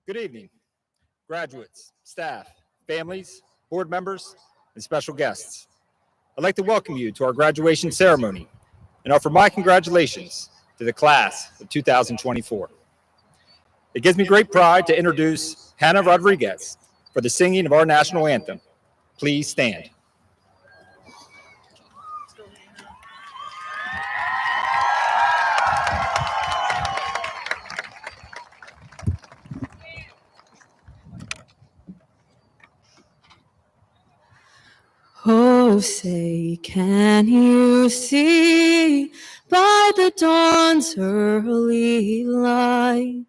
Good evening, graduates, staff, families, board members, and special guests. I'd like to welcome you to our graduation ceremony and offer my congratulations to the class of 2024. It gives me great pride to introduce Hannah Rodriguez for the singing of our national anthem. Please stand. Oh, say, can you see by the dawn's early light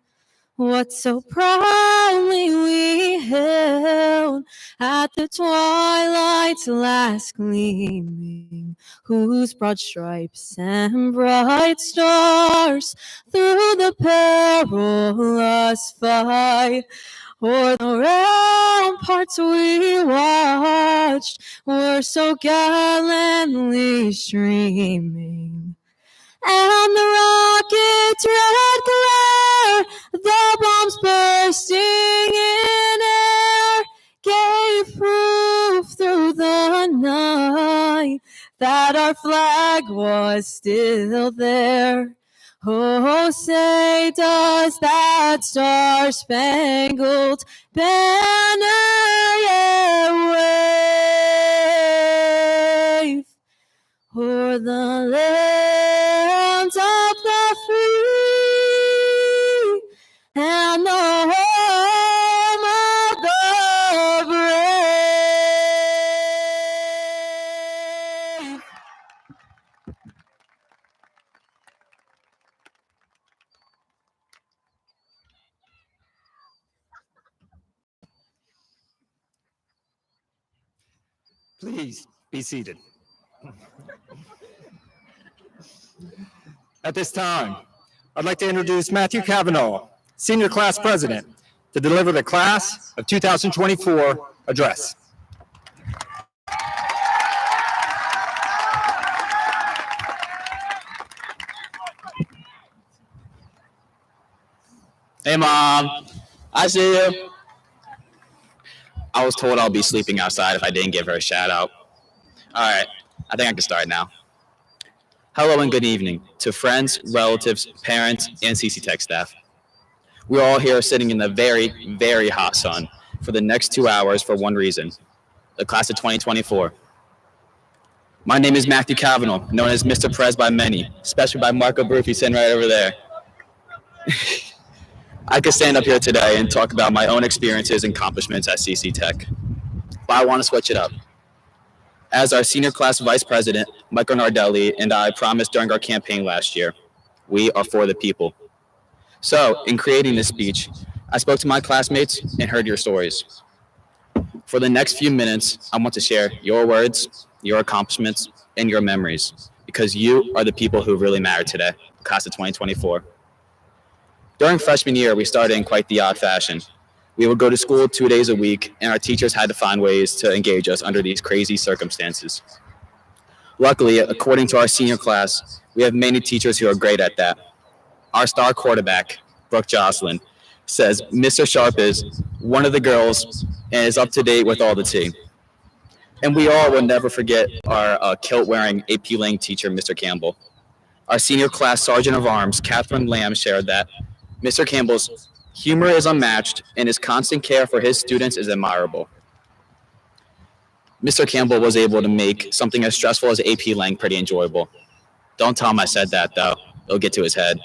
what so proudly we hailed at the twilight's last gleaming, whose broad stripes and bright stars through the perilous fight o'er the ramparts we watched were so gallantly streaming, and the rocket's red glare, the bombs bursting in air, gave proof through the night that our flag was still there. Oh, say, does that star-spangled banner yet wave o'er the lands of the free and the home of the brave? Please be seated. At this time, I'd like to introduce Matthew Cavanaugh, Senior Class President, to deliver the Class of 2024 address. Hey, Mom. I see you. I was told I'll be sleeping outside if I didn't give her a shout out. All right, I think I can start now. Hello and good evening to friends, relatives, parents, and CCTEC staff. We're all here sitting in the very, very hot sun for the next 2 hours for one reason, the class of 2024. My name is Matthew Cavanaugh, known as Mr. Prez by many, especially by Marco Bruffi sitting right over there. I could stand up here today and talk about my own experiences and accomplishments at CCTEC, but I want to switch it up. As our senior class vice president, Michael Nardelli, and I promised during our campaign last year, we are for the people. So, in creating this speech, I spoke to my classmates and heard your stories. For the next few minutes, I want to share your words, your accomplishments, and your memories, because you are the people who really matter today, class of 2024. During freshman year, we started in quite the odd fashion. We would go to school 2 days a week, and our teachers had to find ways to engage us under these crazy circumstances. Luckily, according to our senior class, we have many teachers who are great at that. Our star quarterback, Brooke Jocelyn, says Mr. Sharp is one of the girls and is up to date with all the tea. And we all will never forget our kilt-wearing AP Lang teacher, Mr. Campbell. Our senior class sergeant of arms, Catherine Lamb, shared that Mr. Campbell's humor is unmatched and his constant care for his students is admirable. Mr. Campbell was able to make something as stressful as AP Lang pretty enjoyable. Don't tell him I said that, though. It'll get to his head.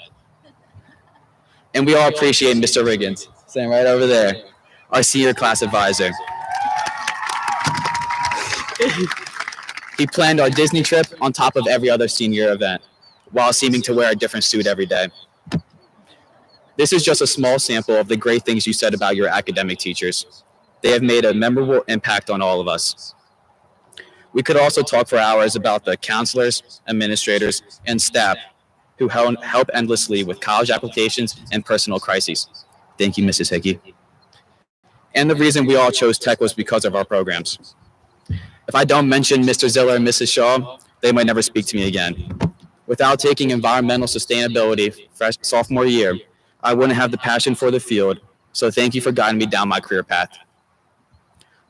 And we all appreciate Mr. Riggins, sitting right over there, our senior class advisor. He planned our Disney trip on top of every other senior event, while seeming to wear a different suit every day. This is just a small sample of the great things you said about your academic teachers. They have made a memorable impact on all of us. We could also talk for hours about the counselors, administrators, and staff who help endlessly with college applications and personal crises. Thank you, Mrs. Hickey. And the reason we all chose tech was because of our programs. If I don't mention Mr. Ziller and Mrs. Shaw, they might never speak to me again. Without taking environmental sustainability sophomore year, I wouldn't have the passion for the field So thank you for guiding me down my career path.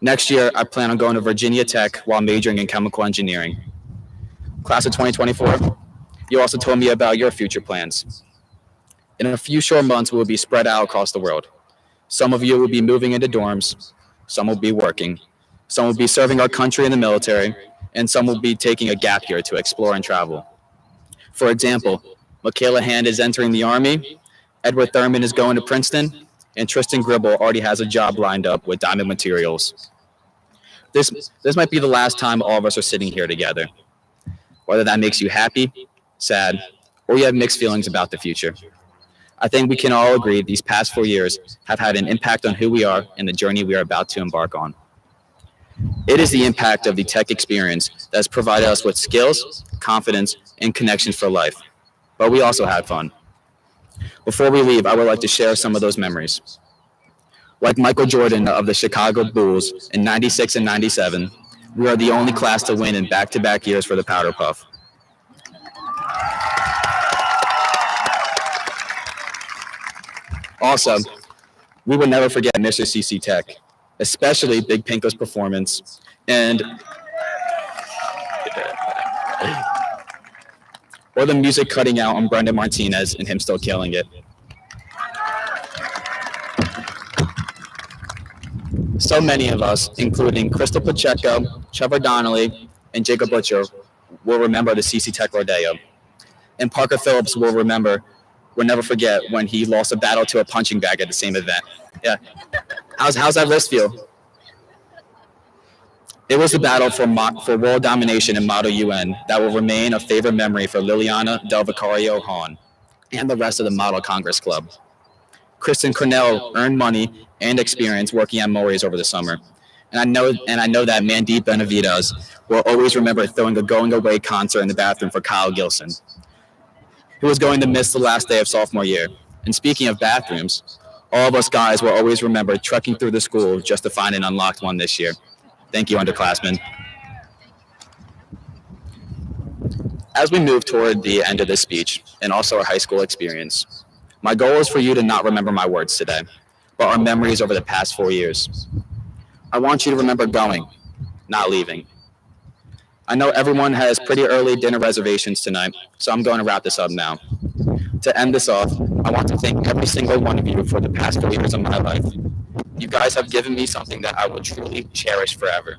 Next year, I plan on going to Virginia Tech while majoring in chemical engineering. Class of 2024, you also told me about your future plans. In a few short months, we will be spread out across the world. Some of you will be moving into dorms, some will be working, some will be serving our country in the military, and some will be taking a gap year to explore and travel. For example, Michaela Hand is entering the Army, Edward Thurman is going to Princeton, and Tristan Gribble already has a job lined up with Diamond Materials. This might be the last time all of us are sitting here together. Whether that makes you happy, sad, or you have mixed feelings about the future. I think we can all agree these past 4 years have had an impact on who we are and the journey we are about to embark on. It is the impact of the tech experience that has provided us with skills, confidence, and connections for life. But we also had fun. Before we leave, I would like to share some of those memories. Like Michael Jordan of the Chicago Bulls in '96 and '97, we are the only class to win in back-to-back years for the Powder Puff. Also, we will never forget Mr. CCTEC, especially Big Pinko's performance or the music cutting out on Brendan Martinez and him still killing it. So many of us, including Crystal Pacheco, Trevor Donnelly, and Jacob Butcher, will remember the CCTEC Rodeo. And Parker Phillips will never forget when he lost a battle to a punching bag at the same event. Yeah. How's that wrist feel? It was the battle for world domination in Model UN that will remain a favorite memory for Liliana Del Vicario Hahn and the rest of the Model Congress Club. Kristen Cornell earned money and experience working at Maury's over the summer. And I know that Mandeep Benavides will always remember throwing a going away concert in the bathroom for Kyle Gilson, who was going to miss the last day of sophomore year. And speaking of bathrooms, all of us guys will always remember trekking through the school just to find an unlocked one this year. Thank you, underclassmen. As we move toward the end of this speech, and also our high school experience, my goal is for you to not remember my words today, but our memories over the past 4 years. I want you to remember going, not leaving. I know everyone has pretty early dinner reservations tonight, so I'm going to wrap this up now. To end this off, I want to thank every single one of you for the past 4 years of my life. You guys have given me something that I will truly cherish forever.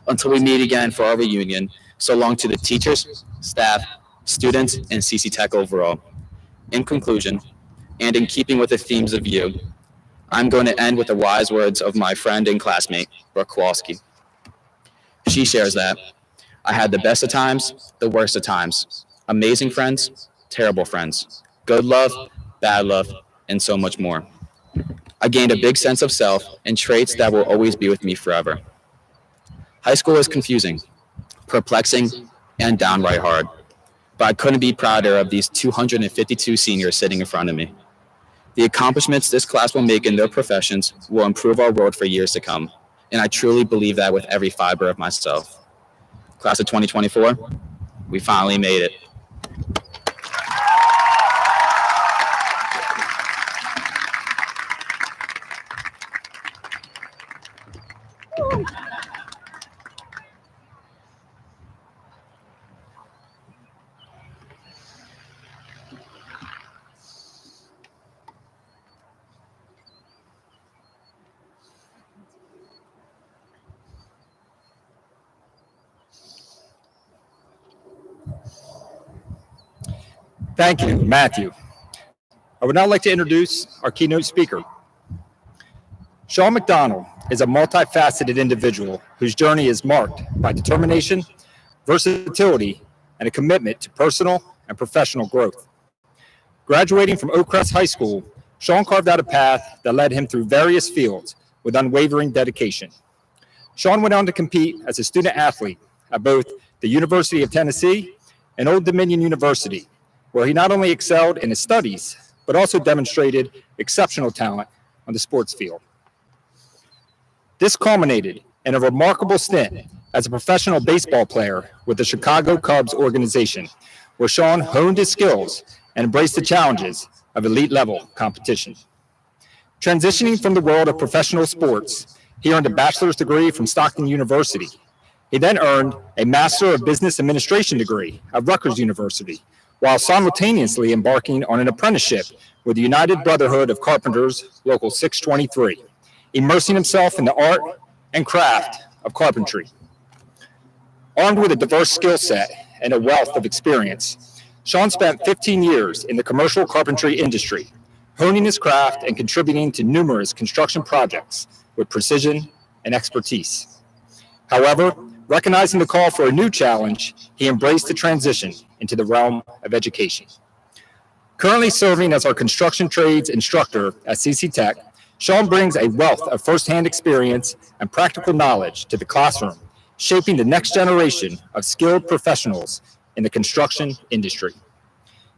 Until we meet again for our reunion, so long to the teachers, staff, students, and CCTEC overall. In conclusion, and in keeping with the themes of you, I'm going to end with the wise words of my friend and classmate, Brooke Kowalski. She shares that, I had the best of times, the worst of times, amazing friends, terrible friends, good love, bad love, and so much more. I gained a big sense of self and traits that will always be with me forever. High school is confusing, perplexing, and downright hard, but I couldn't be prouder of these 252 seniors sitting in front of me. The accomplishments this class will make in their professions will improve our world for years to come, and I truly believe that with every fiber of myself. Class of 2024, we finally made it. Thank you, Matthew. I would now like to introduce our keynote speaker. Sean McDonald is a multifaceted individual whose journey is marked by determination, versatility, and a commitment to personal and professional growth. Graduating from Oak Crest High School, Sean carved out a path that led him through various fields with unwavering dedication. Sean went on to compete as a student athlete at both the University of Tennessee and Old Dominion University, where he not only excelled in his studies, but also demonstrated exceptional talent on the sports field. This culminated in a remarkable stint as a professional baseball player with the Chicago Cubs organization, where Sean honed his skills and embraced the challenges of elite-level competition. Transitioning from the world of professional sports, he earned a bachelor's degree from Stockton University. He then earned a Master of Business Administration degree at Rutgers University, while simultaneously embarking on an apprenticeship with the United Brotherhood of Carpenters, Local 623, immersing himself in the art and craft of carpentry. Armed with a diverse skill set and a wealth of experience, Sean spent 15 years in the commercial carpentry industry, honing his craft and contributing to numerous construction projects with precision and expertise. However, recognizing the call for a new challenge, he embraced the transition into the realm of education. Currently serving as our construction trades instructor at CCTEC, Sean brings a wealth of firsthand experience and practical knowledge to the classroom, shaping the next generation of skilled professionals in the construction industry.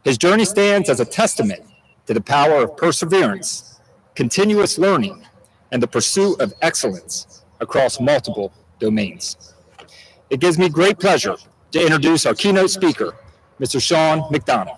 His journey stands as a testament to the power of perseverance, continuous learning, and the pursuit of excellence across multiple domains. It gives me great pleasure to introduce our keynote speaker, Mr. Sean McDonald.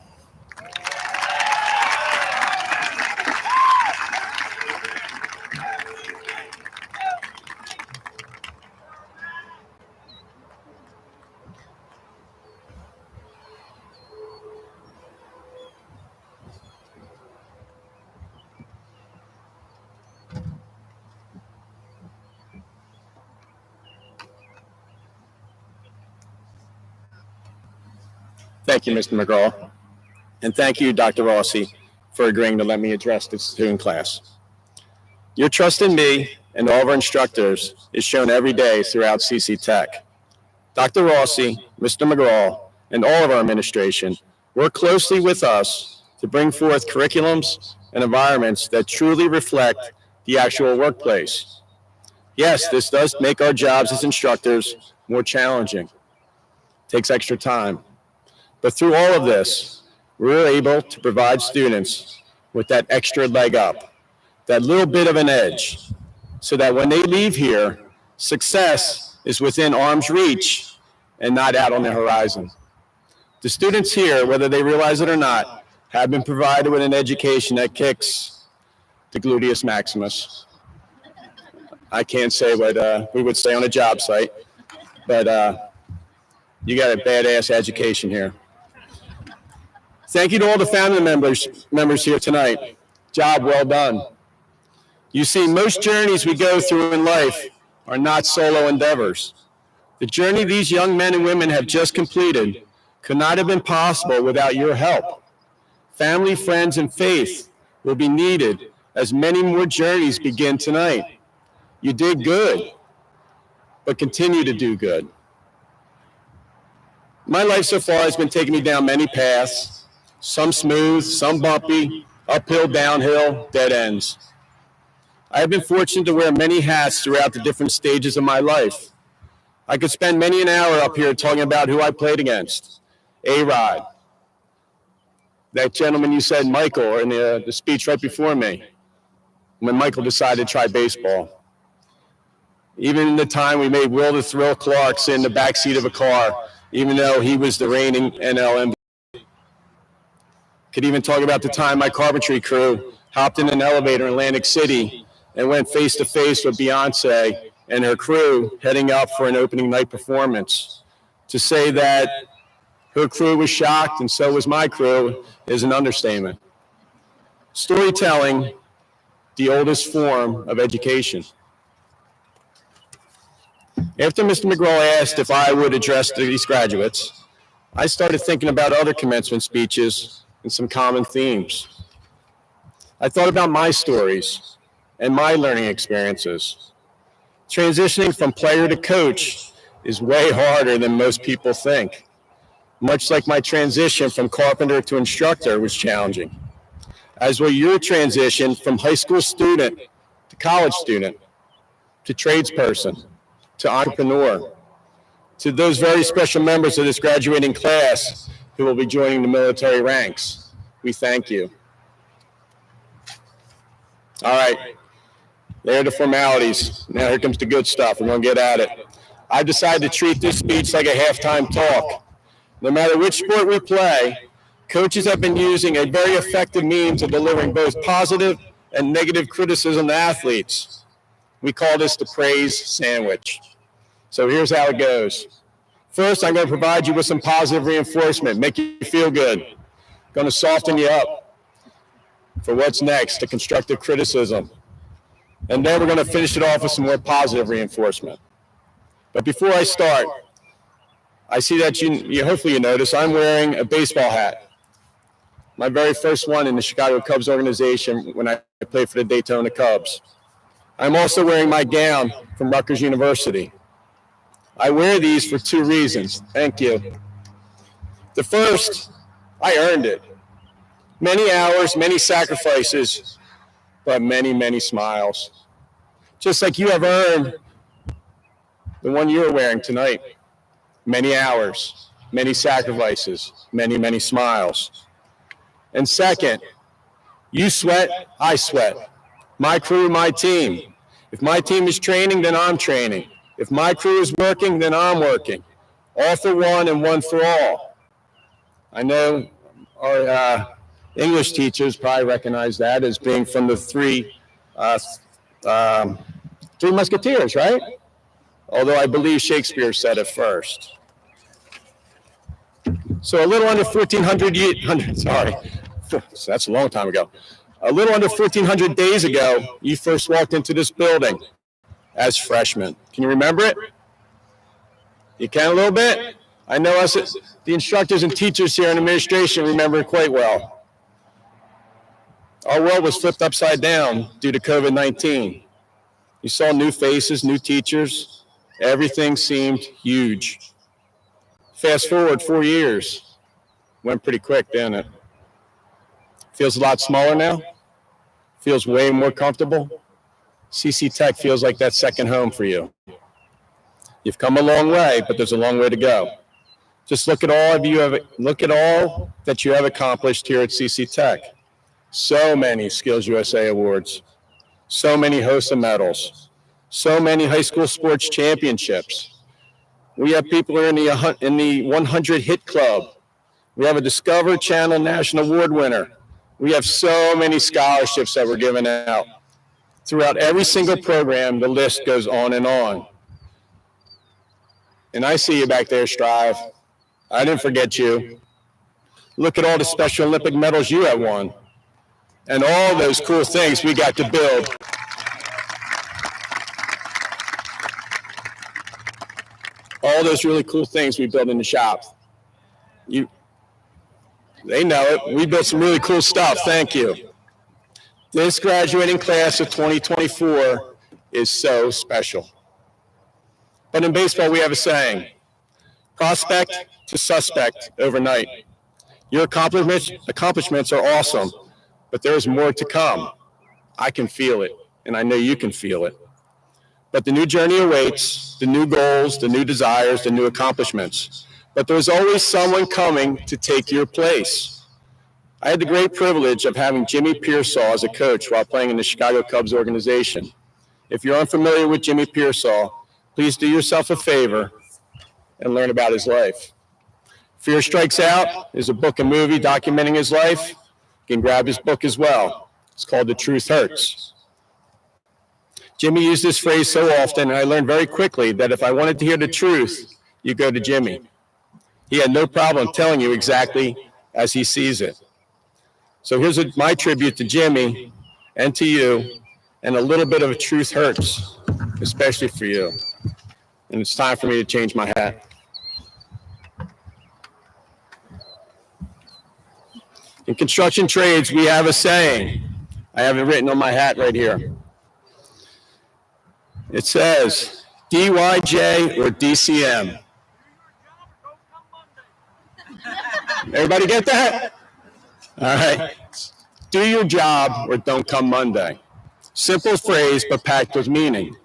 Thank you, Mr. McGraw. And thank you, Dr. Rossi, for agreeing to let me address the student class. Your trust in me and all of our instructors is shown every day throughout CCTEC. Dr. Rossi, Mr. McGraw, and all of our administration work closely with us to bring forth curriculums and environments that truly reflect the actual workplace. Yes, this does make our jobs as instructors more challenging. It takes extra time. But through all of this, we're able to provide students with that extra leg up, that little bit of an edge, so that when they leave here, success is within arm's reach and not out on the horizon. The students here, whether they realize it or not, have been provided with an education that kicks the gluteus maximus. I can't say what we would say on a job site, but you got a badass education here. Thank you to all the family members here tonight. Job well done. You see, most journeys we go through in life are not solo endeavors. The journey these young men and women have just completed could not have been possible without your help. Family, friends, and faith will be needed as many more journeys begin tonight. You did good, but continue to do good. My life so far has been taking me down many paths, some smooth, some bumpy, uphill, downhill, dead ends. I have been fortunate to wear many hats throughout the different stages of my life. I could spend many an hour up here talking about who I played against. A-Rod, that gentleman you said, Michael, in the speech right before me, when Michael decided to try baseball. Even in the time we made Will the Thrill Clarks in the backseat of a car, even though he was the reigning NL MVP. Could even talk about the time my carpentry crew hopped in an elevator in Atlantic City and went face to face with Beyonce and her crew heading up for an opening night performance. To say that her crew was shocked and so was my crew is an understatement. Storytelling, the oldest form of education. After Mr. McGraw asked if I would address these graduates, I started thinking about other commencement speeches and some common themes. I thought about my stories and my learning experiences. Transitioning from player to coach is way harder than most people think. Much like my transition from carpenter to instructor was challenging, as will your transition from high school student to college student, to tradesperson, to entrepreneur, to those very special members of this graduating class who will be joining the military ranks. We thank you. All right, there are the formalities. Now here comes the good stuff. We're gonna get at it. I decided to treat this speech like a halftime talk. No matter which sport we play, coaches have been using a very effective means of delivering both positive and negative criticism to athletes. We call this the praise sandwich. So here's how it goes. First, I'm going to provide you with some positive reinforcement, make you feel good. Going to soften you up for what's next, the constructive criticism. And then we're going to finish it off with some more positive reinforcement. But before I start, I see that hopefully you notice I'm wearing a baseball hat. My very first one in the Chicago Cubs organization when I played for the Daytona Cubs. I'm also wearing my gown from Rutgers University. I wear these for two reasons. Thank you. The first, I earned it. Many hours, many sacrifices, but many, many smiles. Just like you have earned the one you're wearing tonight. Many hours, many sacrifices, many, many smiles. And second, you sweat, I sweat. My crew, my team. If my team is training, then I'm training. If my crew is working, then I'm working. All for one and one for all. I know our English teachers probably recognize that as being from the Three Musketeers, right? Although I believe Shakespeare said it first. So a little under 1,400, sorry, that's a long time ago. A little under 1,400 days ago, you first walked into this building as freshmen. Can you remember it? You can a little bit? I know us, the instructors and teachers here in administration remember it quite well. Our world was flipped upside down due to COVID-19. You saw new faces, new teachers. Everything seemed huge. Fast forward 4 years. Went pretty quick, didn't it? Feels a lot smaller now. Feels way more comfortable. CCTEC feels like that second home for you. You've come a long way, but there's a long way to go. Just look at all that you have accomplished here at CCTEC. So many Skills USA awards, so many HOSA medals, so many high school sports championships. We have people who are in the 100 Hit Club. We have a Discover Channel National Award winner. We have so many scholarships that we're giving out. Throughout every single program, the list goes on and on. And I see you back there, Strive. I didn't forget you. Look at all the Special Olympic medals you have won. And all those cool things we got to build. All those really cool things we built in the shop. They know it. We built some really cool stuff. Thank you. This graduating class of 2024 is so special. But in baseball, we have a saying, prospect to suspect overnight. Your accomplishments are awesome, but there is more to come. I can feel it, and I know you can feel it. But the new journey awaits, the new goals, the new desires, the new accomplishments. But there's always someone coming to take your place. I had the great privilege of having Jimmy Pearsall as a coach while playing in the Chicago Cubs organization. If you're unfamiliar with Jimmy Pearsall, please do yourself a favor and learn about his life. Fear Strikes Out is a book and movie documenting his life. You can grab his book as well. It's called The Truth Hurts. Jimmy used this phrase so often, and I learned very quickly that if I wanted to hear the truth, you go to Jimmy. He had no problem telling you exactly as he sees it. So here's my tribute to Jimmy and to you, and a little bit of a truth hurts, especially for you. And it's time for me to change my hat. In construction trades, we have a saying. I have it written on my hat right here. It says, DYJ or DCM. Everybody get that? All right. Do your job or don't come Monday. Simple phrase, but packed with meaning.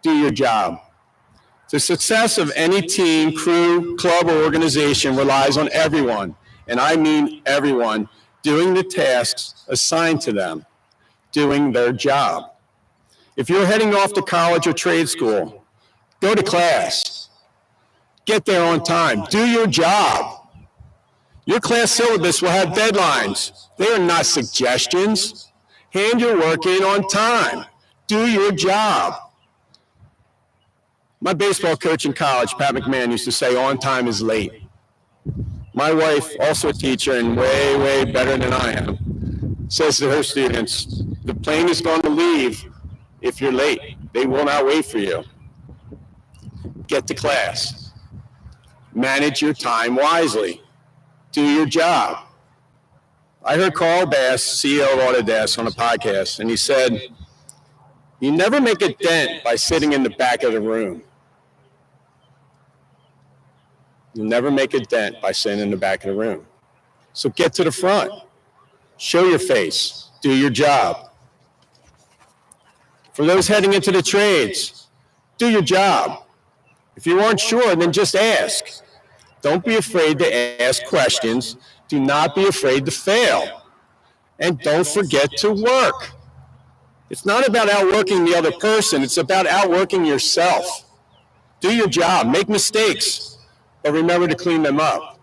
Do your job. The success of any team, crew, club, or organization relies on everyone, and I mean everyone, doing the tasks assigned to them, doing their job. If you're heading off to college or trade school, go to class. Get there on time. Do your job. Your class syllabus will have deadlines. They are not suggestions. Hand your work in on time. Do your job. My baseball coach in college, Pat McMahon, used to say, on time is late. My wife, also a teacher and way, way better than I am, says to her students, the plane is going to leave if you're late. They will not wait for you. Get to class. Manage your time wisely. Do your job. I heard Carl Bass, CEO of Autodesk, on a podcast, and he said, you never make a dent by sitting in the back of the room. You'll never make a dent by sitting in the back of the room. So get to the front. Show your face. Do your job. For those heading into the trades, do your job. If you aren't sure, then just ask. Don't be afraid to ask questions. Do not be afraid to fail. And don't forget to work. It's not about outworking the other person. It's about outworking yourself. Do your job. Make mistakes. But remember to clean them up.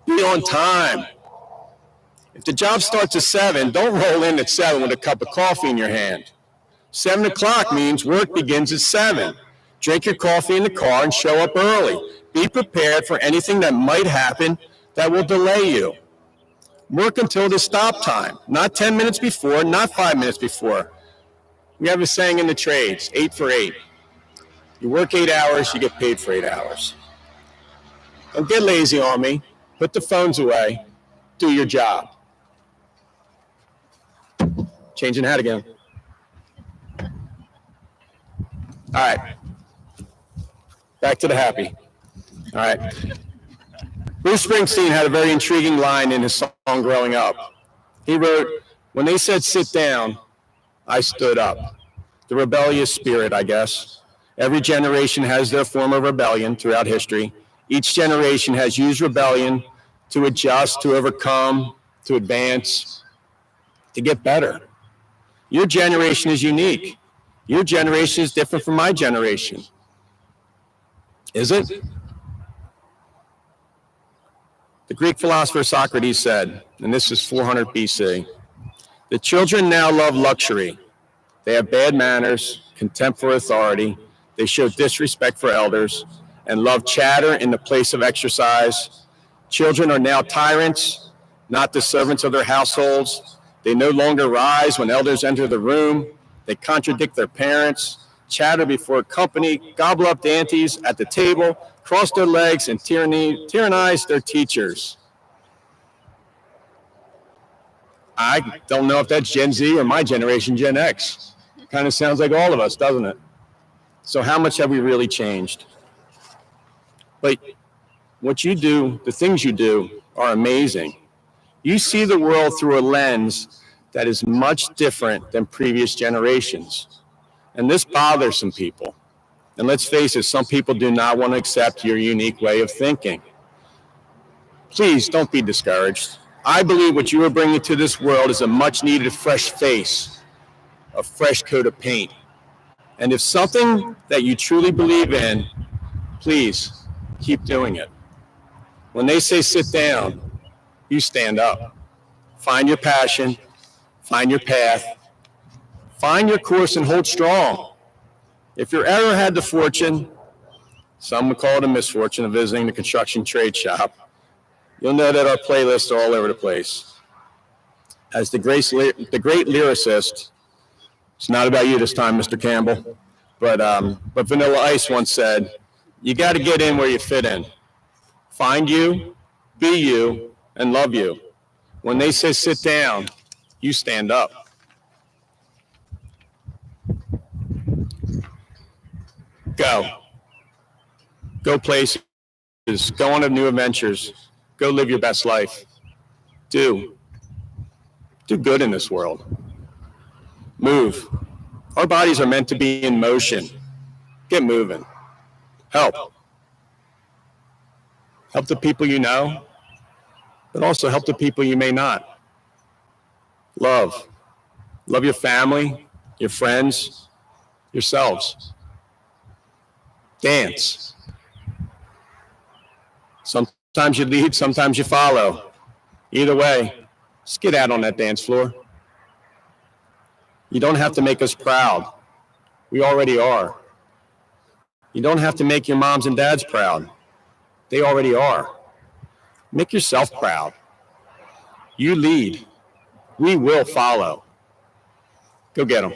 Be on time. If the job starts at 7, don't roll in at 7 with a cup of coffee in your hand. 7 o'clock means work begins at 7. Drink your coffee in the car and show up early. Be prepared for anything that might happen that will delay you. Work until the stop time, not 10 minutes before, not 5 minutes before. We have a saying in the trades, 8 for 8. You work 8 hours, you get paid for 8 hours. Don't get lazy on me. Put the phones away. Do your job. Changing hat again. All right. Back to the happy. All right. Bruce Springsteen had a very intriguing line in his song Growing Up. He wrote, when they said sit down, I stood up. The rebellious spirit, I guess. Every generation has their form of rebellion throughout history. Each generation has used rebellion to adjust, to overcome, to advance, to get better. Your generation is unique. Your generation is different from my generation. Is it? The Greek philosopher Socrates said, and this is 400 BC, the children now love luxury. They have bad manners, contempt for authority. They show disrespect for elders and love chatter in the place of exercise. Children are now tyrants, not the servants of their households. They no longer rise when elders enter the room. They contradict their parents, chatter before company, gobble up dainties at the table, cross their legs, and tyrannize their teachers. I don't know if that's Gen Z or my generation, Gen X. Kind of sounds like all of us, doesn't it? So how much have we really changed? But what you do, the things you do, are amazing. You see the world through a lens that is much different than previous generations. And this bothers some people. And let's face it, some people do not want to accept your unique way of thinking. Please don't be discouraged. I believe what you are bringing to this world is a much needed fresh face, a fresh coat of paint. And if something that you truly believe in, please keep doing it. When they say sit down, you stand up. Find your passion, find your path, find your course and hold strong. If you ever had the fortune, some would call it a misfortune, of visiting the construction trade shop, you'll know that our playlists are all over the place. As the great lyricist, it's not about you this time, Mr. Campbell, but Vanilla Ice once said, you got to get in where you fit in. Find you, be you, and love you. When they say sit down, you stand up. Go. Go places. Go on to new adventures. Go live your best life. Do good in this world. Move. Our bodies are meant to be in motion. Get moving. Help. Help the people you know, but also help the people you may not. Love. Love your family, your friends, yourselves. Dance. Sometimes you lead, sometimes you follow. Either way, just get out on that dance floor. You don't have to make us proud. We already are. You don't have to make your moms and dads proud. They already are. Make yourself proud. You lead. We will follow. Go get them.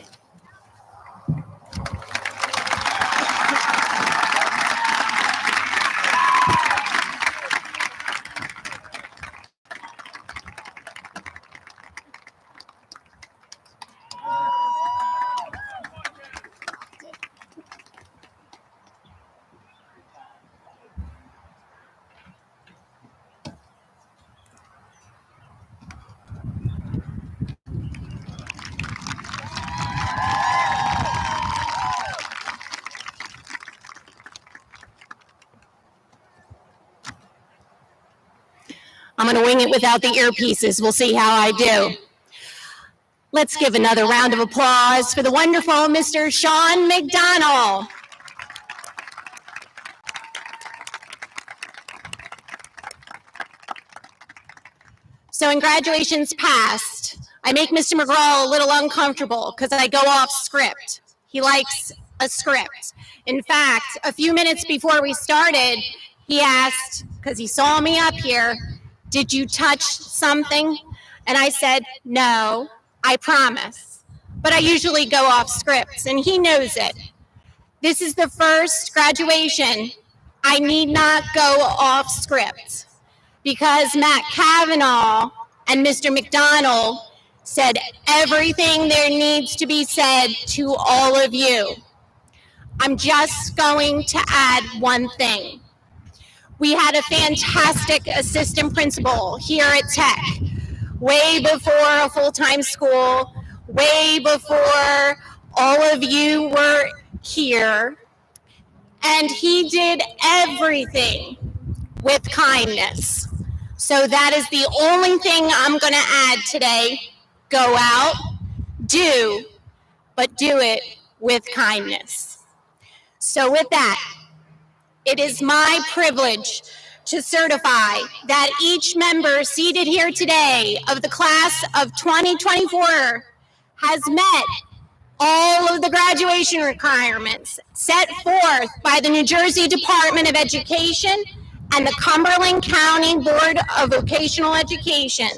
I'm going to wing it without the earpieces. We'll see how I do. Let's give another round of applause for the wonderful Mr. Sean McDonald. So in graduations past, I make Mr. McGraw a little uncomfortable because I go off script. He likes a script. In fact, a few minutes before we started, he asked, because he saw me up here, "Did you touch something?" And I said, "No, I promise." But I usually go off scripts, and he knows it. This is the first graduation I need not go off script because Matt Kavanaugh and Mr. McDonald said everything there needs to be said to all of you. I'm just going to add one thing. We had a fantastic assistant principal here at Tech, way before a full-time school, way before all of you were here, and he did everything with kindness. So that is the only thing I'm going to add today. Go out, do, but do it with kindness. So with that, it is my privilege to certify that each member seated here today of the class of 2024 has met all of the graduation requirements set forth by the New Jersey Department of Education and the Cumberland County Board of Vocational Education.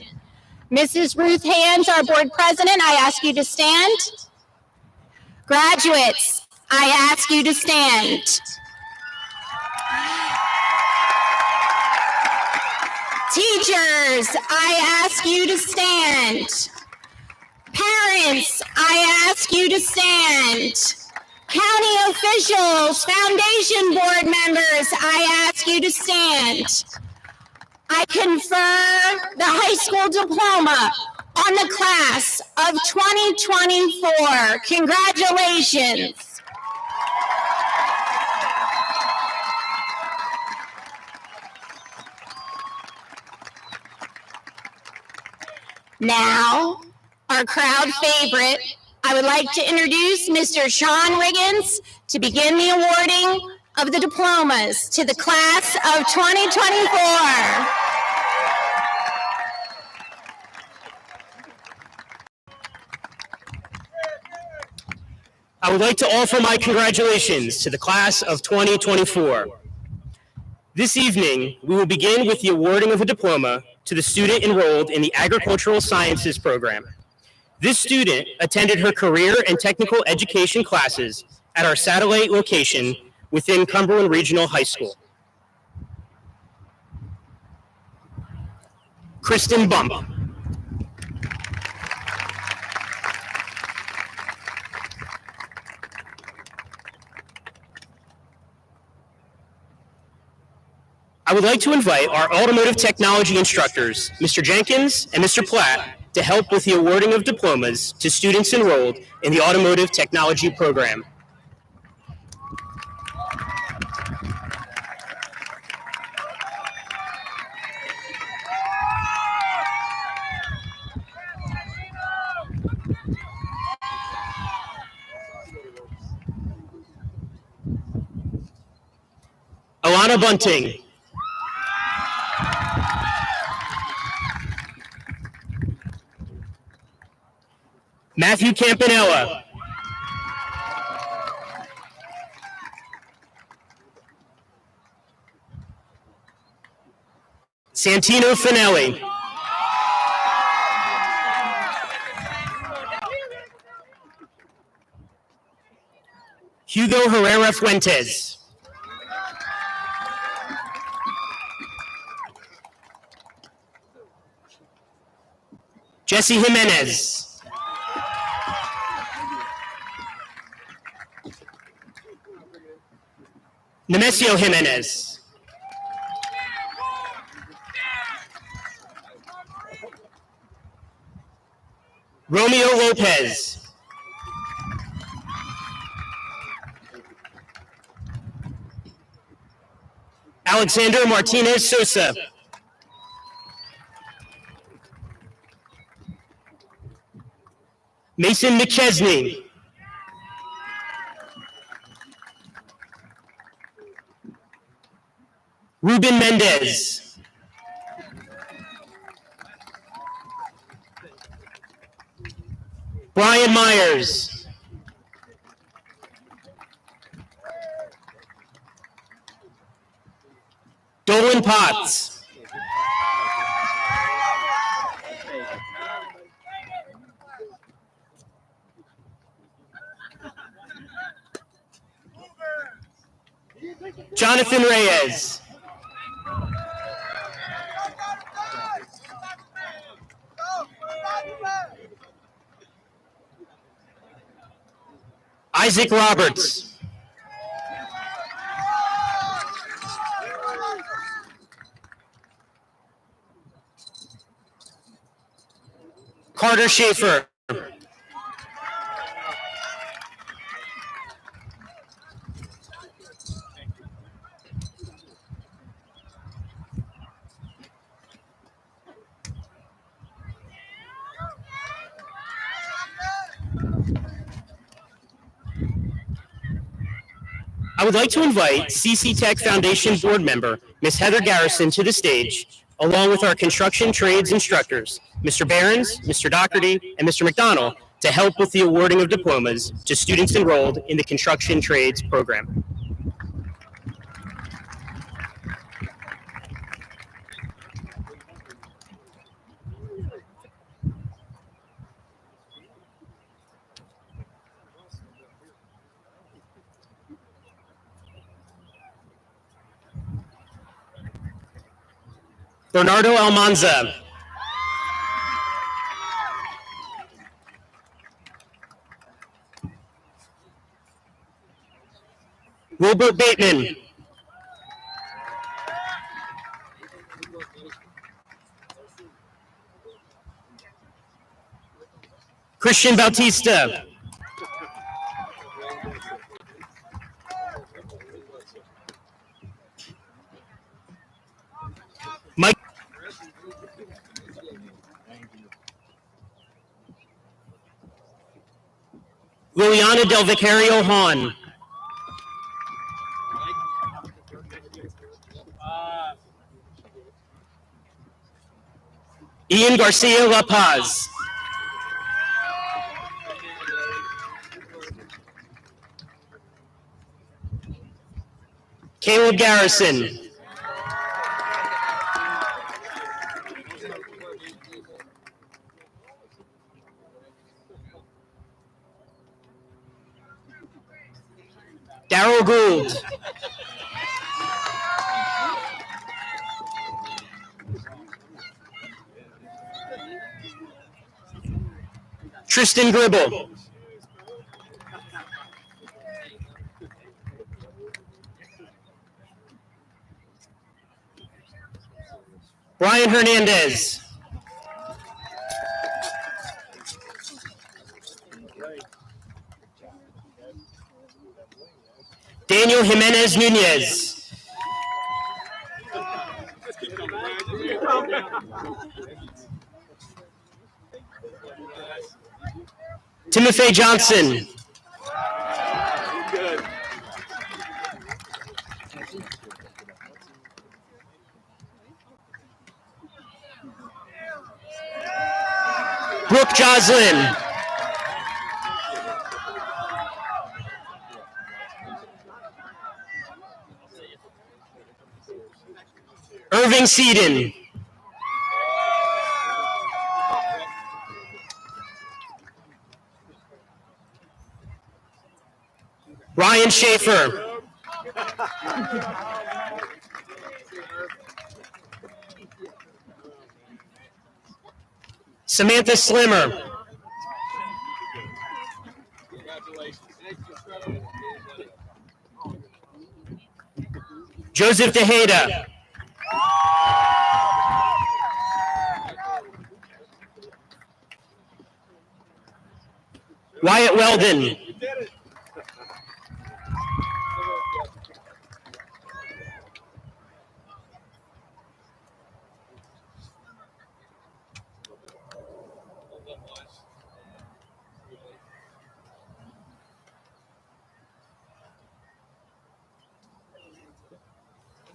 Mrs. Ruth Hands, our board president, I ask you to stand. Graduates, I ask you to stand. Teachers, I ask you to stand. Parents, I ask you to stand. County officials, foundation board members, I ask you to stand. I confer the high school diploma on the class of 2024. Congratulations. Now, our crowd favorite, I would like to introduce Mr. Sean Riggins to begin the awarding of the diplomas to the class of 2024. I would like to offer my congratulations to the class of 2024. This evening, we will begin with the awarding of a diploma to the student enrolled in the Agricultural Sciences program. This student attended her career and technical education classes at our satellite location within Cumberland Regional High School. Kristen Bump. I would like to invite our automotive technology instructors, Mr. Jenkins and Mr. Platt, to help with the awarding of diplomas to students enrolled in the automotive technology program. Alana Bunting. Matthew Campanella. Santino Finelli. Hugo Herrera Fuentes. Jesse Jimenez. Nemesio Jimenez. Romeo Lopez. Alexander Martinez Sosa. Mason McChesney. Ruben Mendez. Brian Myers. Dolan Potts. Jonathan Reyes. Isaac Roberts. Carter Schaefer. I would like to invite CCTEC Foundation Board Member, Ms. Heather Garrison, to the stage, along with our construction trades instructors, Mr. Behrens, Mr. Doherty, and Mr. McDonald, to help with the awarding of diplomas to students enrolled in the construction trades program. Bernardo Almanza. Wilbert Bateman. Christian Bautista. Mike. Liliana Del Vicario Hahn. Ian Garcia La Paz. Caleb Garrison. Darrell Gould. Tristan Gribble. Brian Hernandez. Daniel Jimenez Nunez. Timothy Johnson. Brooke Joslin. Irving Seaton. Ryan Schaefer. Samantha Slimmer. Joseph DeHeda. Wyatt Weldon.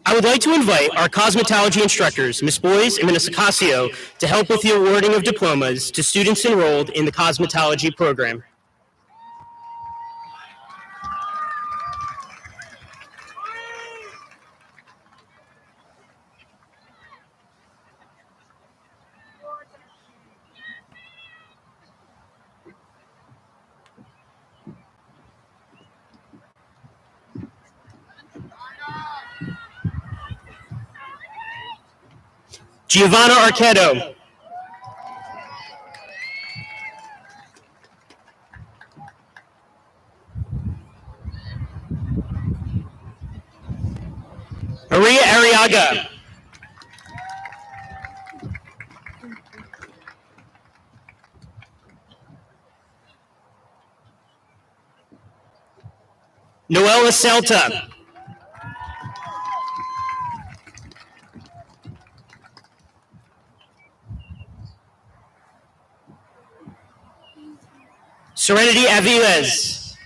I would like to invite our cosmetology instructors, Ms. Boyes and Ms. Ocasio, to help with the awarding of diplomas to students enrolled in the cosmetology program. Giovanna Arquetto. Maria Arriaga. Noella Celta. Serenity Aviles.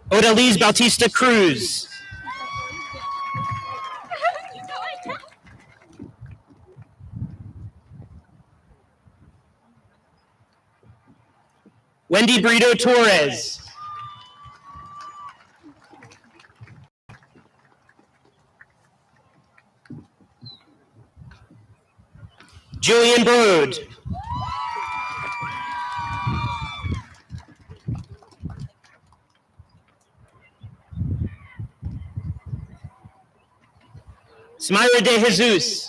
Odalise Bautista Cruz. Wendy Brito Torres. Julian Brode. Smaira de Jesus.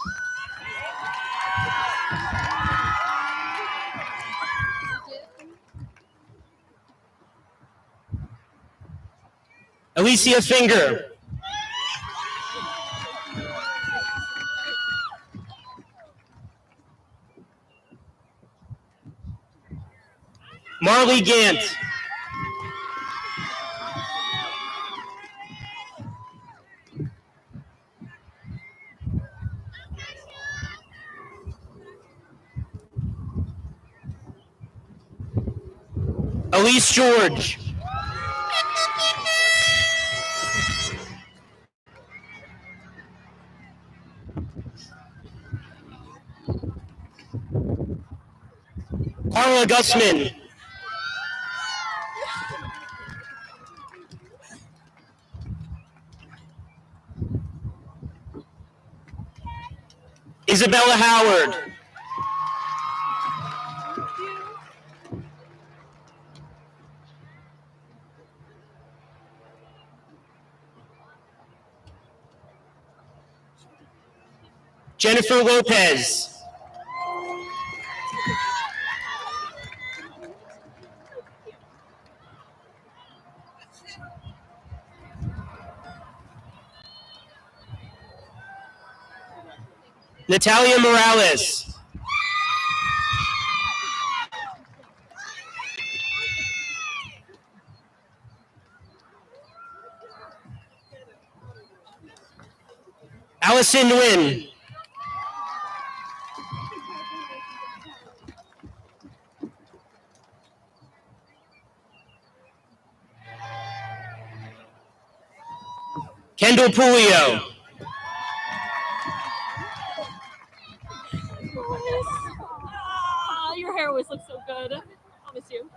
Alicia Finger. Marley Gant. Elise George. Carla Gusman. Isabella Howard. Jennifer Lopez. Natalia Morales. Allison Nguyen. Kendall Pulio. Your hair always looks so good. I'll miss you.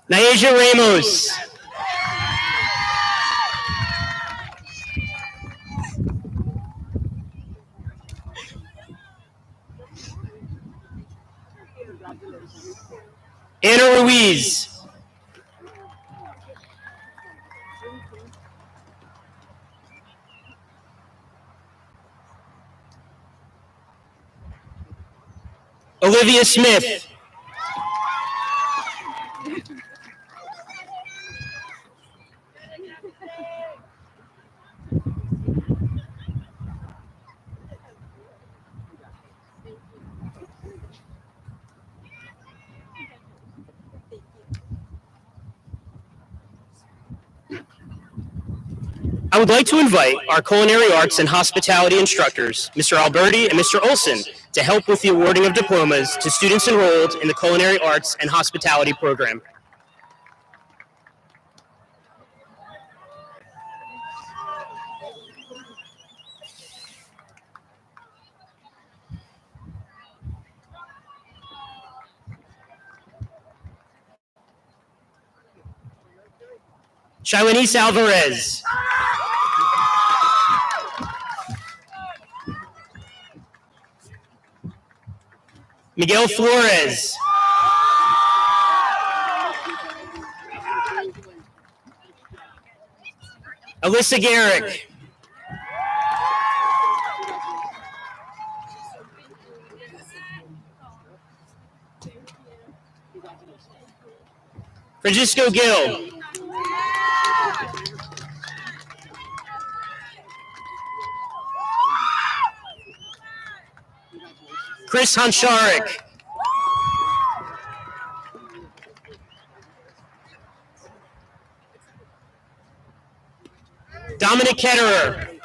Naeja Ramos. Anna Ruiz. Olivia Smith. I would like to invite our culinary arts and hospitality instructors, Mr. Alberti and Mr. Olson, to help with the awarding of diplomas to students enrolled in the culinary arts and hospitality program. Shailanice Alvarez. Miguel Flores. Alyssa Garrick. Francisco Gill. Chris Hansharik. Dominic Ketterer.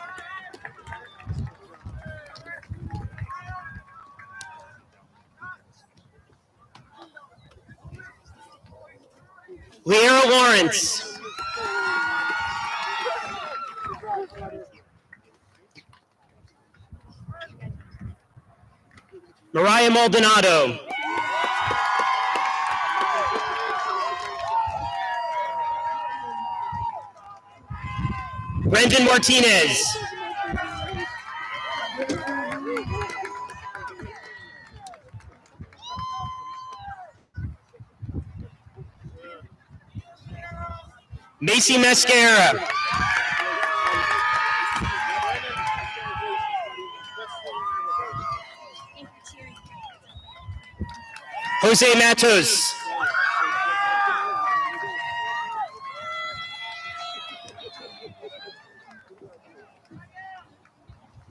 Leora Lawrence. Mariah Maldonado. Brendan Martinez. Macy Mascara. Jose Matos.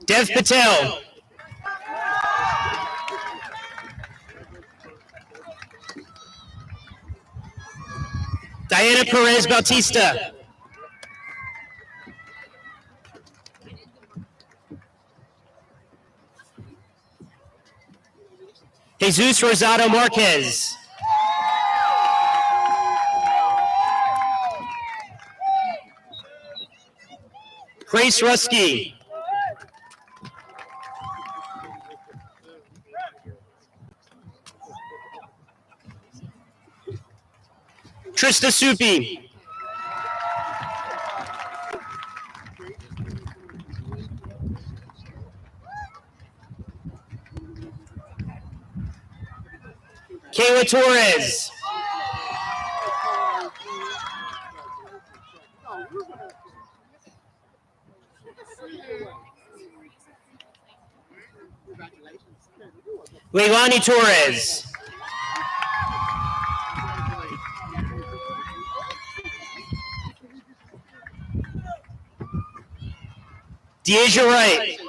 Dev Patel. Diana Perez Bautista. Jesus Rosado Marquez. Grace Rusky. Trista Supi. Kayla Torres. Leilani Torres. Deasia Wright.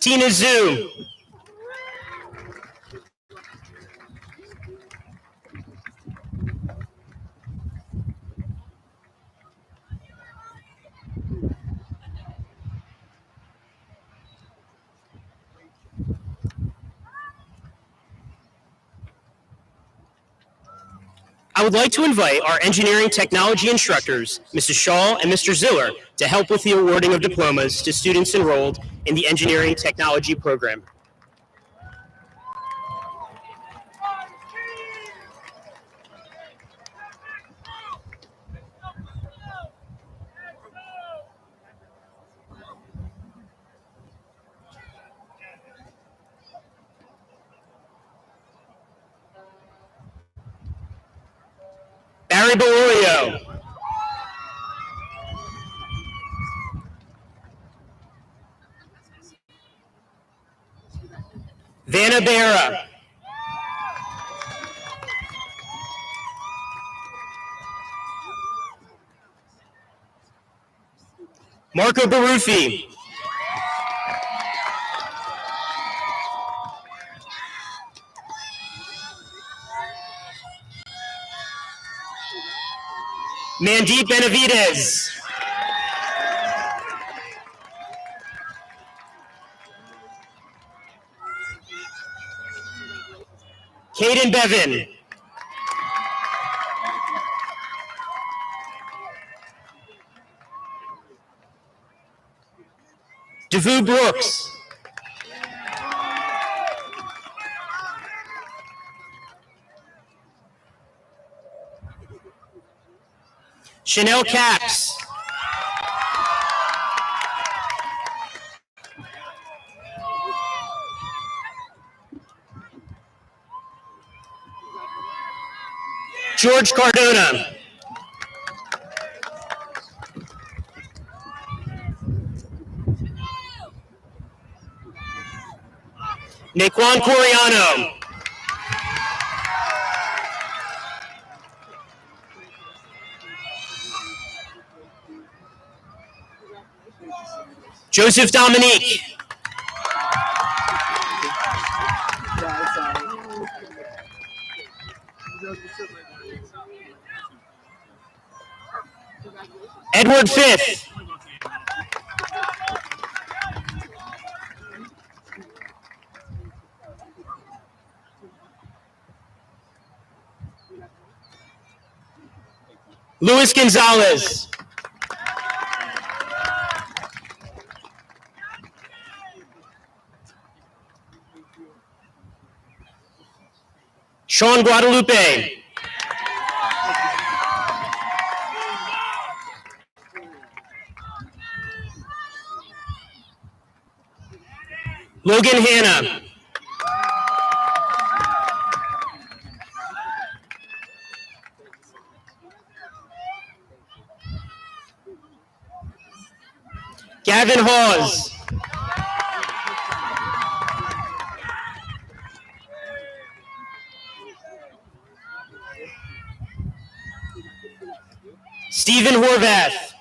Tina Zhu. I would like to invite our engineering technology instructors, Mrs. Shaw and Mr. Ziller, to to help with the awarding of diplomas to students enrolled in the engineering technology program. Barry Belorio. Vanna Berra. Marco Baruffi. Mandeep Benavides. Caden Bevan. Devu Brooks. Chanel Caps. George Cardona. Naquan Coriano. Joseph Dominique. Edward Fifth. Luis Gonzalez. Sean Guadalupe. Logan Hanna. Gavin Hawes. Stephen Horvath.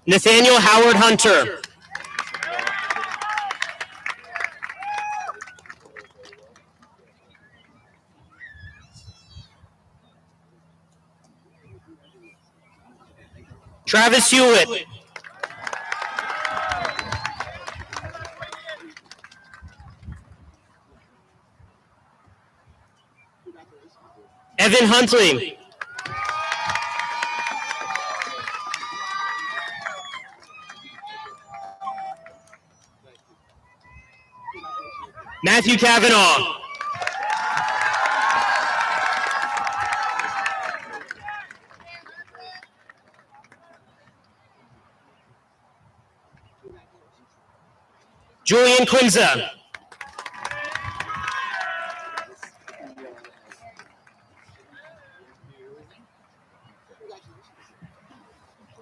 Nathaniel Howard Hunter. Travis Hewlett. Evan Huntley. Matthew Kavanaugh. Julian Quinza.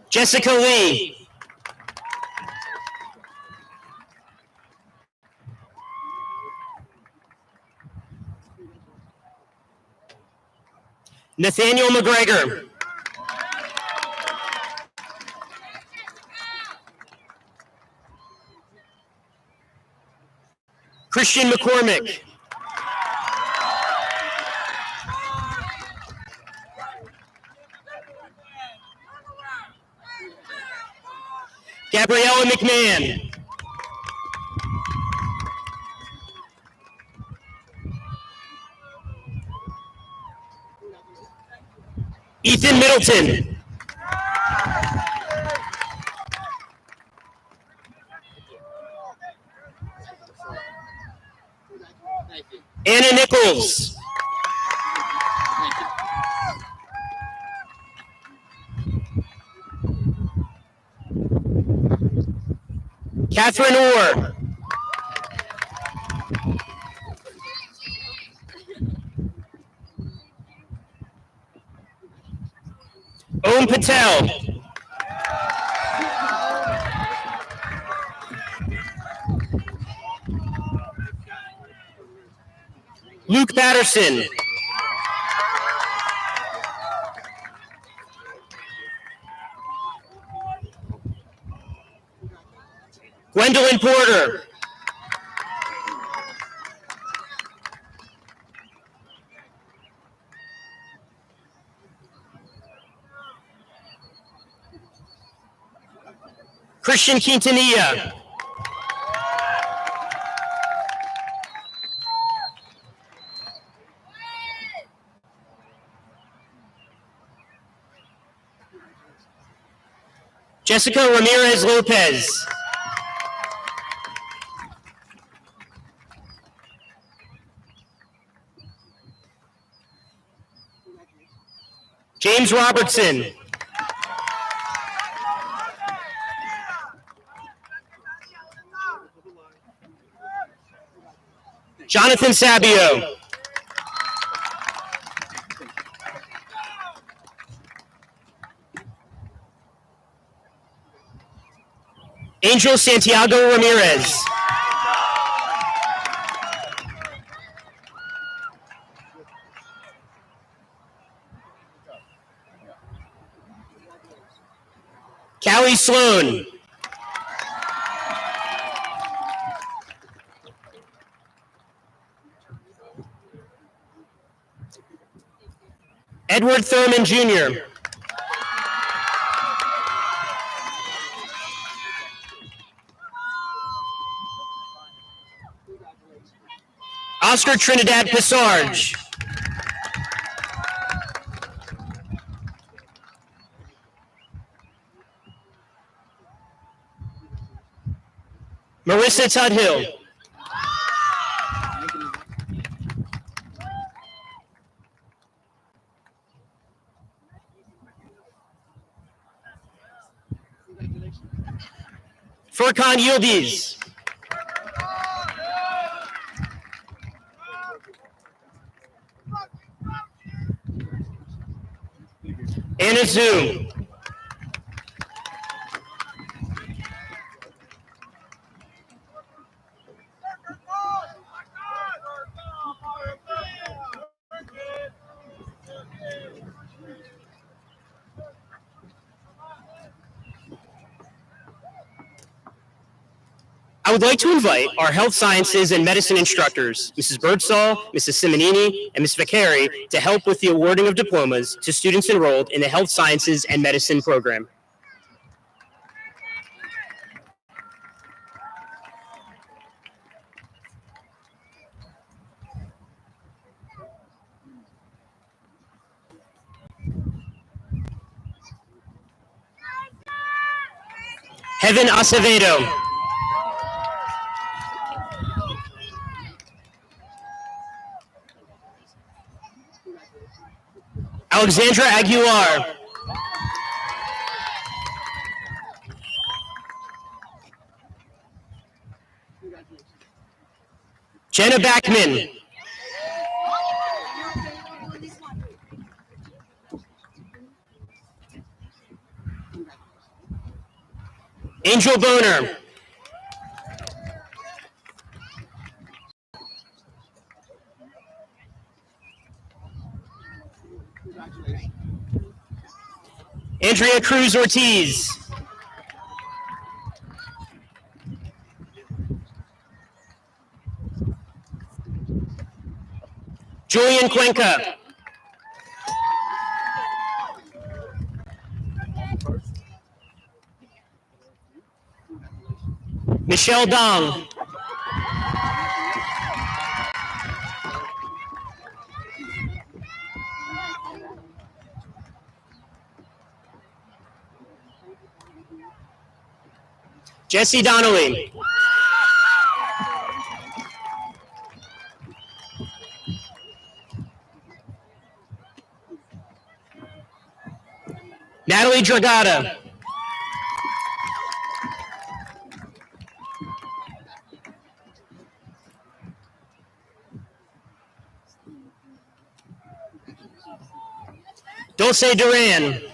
Jessica Lee. Nathaniel McGregor. Christian McCormick. Gabriella McMahon. Brandon Middleton. Anna Nichols. Catherine Orr. Om Patel. Luke Patterson. Gwendolyn Porter. Christian Quintanilla. Jessica Ramirez Lopez. James Robertson. Jonathan Sabio. Angel Santiago Ramirez. Callie Sloan. Edward Thurman Jr. Oscar Trinidad Passarge. Marissa Tudhill. Furkan Yildiz. Anna Zoom. I would like to invite our health sciences and medicine instructors, Mrs. Birdsall, Mrs. Simonini, and Ms. Vaccari, to help with the awarding of diplomas to students enrolled in the health sciences and medicine program. Heaven Acevedo. Alexandra Aguilar. Jenna Backman. Angel Boner. Andrea Cruz Ortiz. Julian Cuenca. Michelle Dong. Jesse Donnelly. Natalie Dragata. Dulce Duran.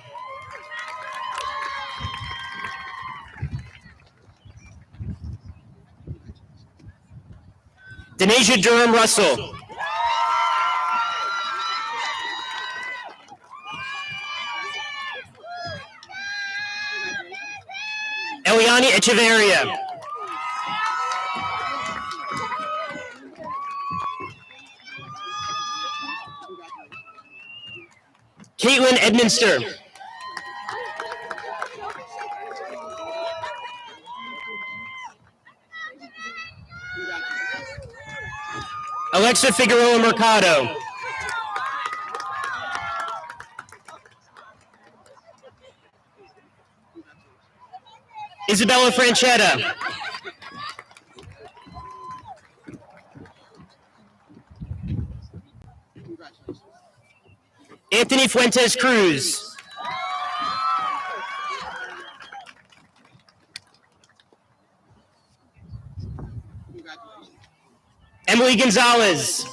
Denasia Durham Russell. Eliani Echeverria. Caitlin Edminster. Alexa Figueroa Mercado. Isabella Franchetta. Anthony Fuentes Cruz. Emily Gonzalez.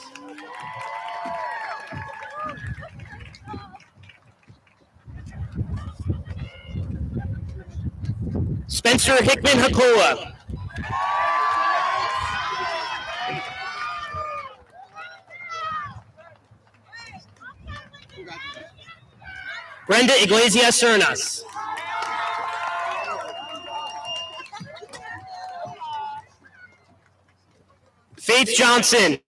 Spencer Hickman Hakola. Brenda Iglesias Cernas. Faith Johnson.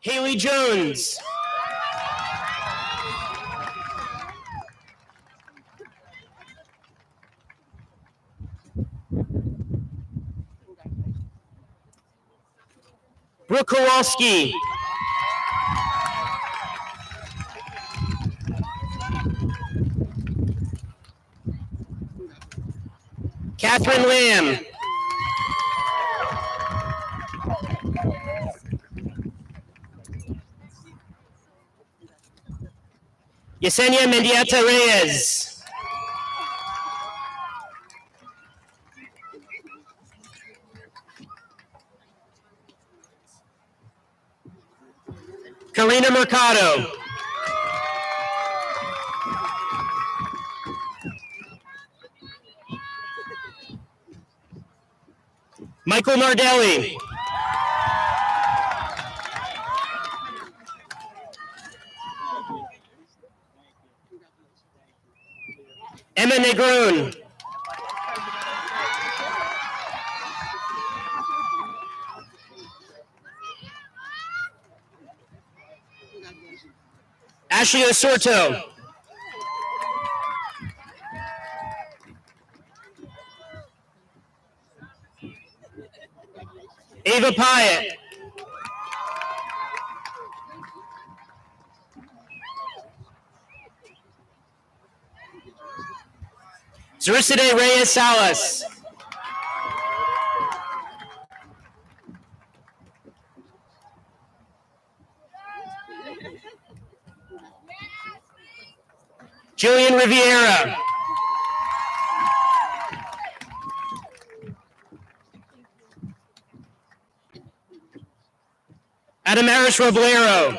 Haley Jones. Brooke Kowalski. Catherine Lamb. Yesenia Mendieta Reyes. Karina Mercado. Michael Nardelli. Emma Negron. Ashley Osorto. Ava Pyatt. Zaricide Reyes Salas. Jillian Riviera. Adamaris Roblero.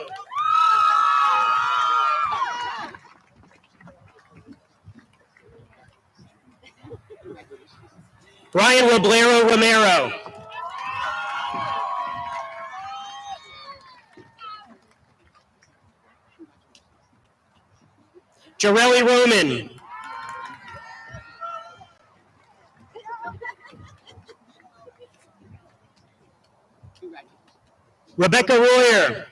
Brian Roblero Romero. Jareli Roman. Rebecca Royer.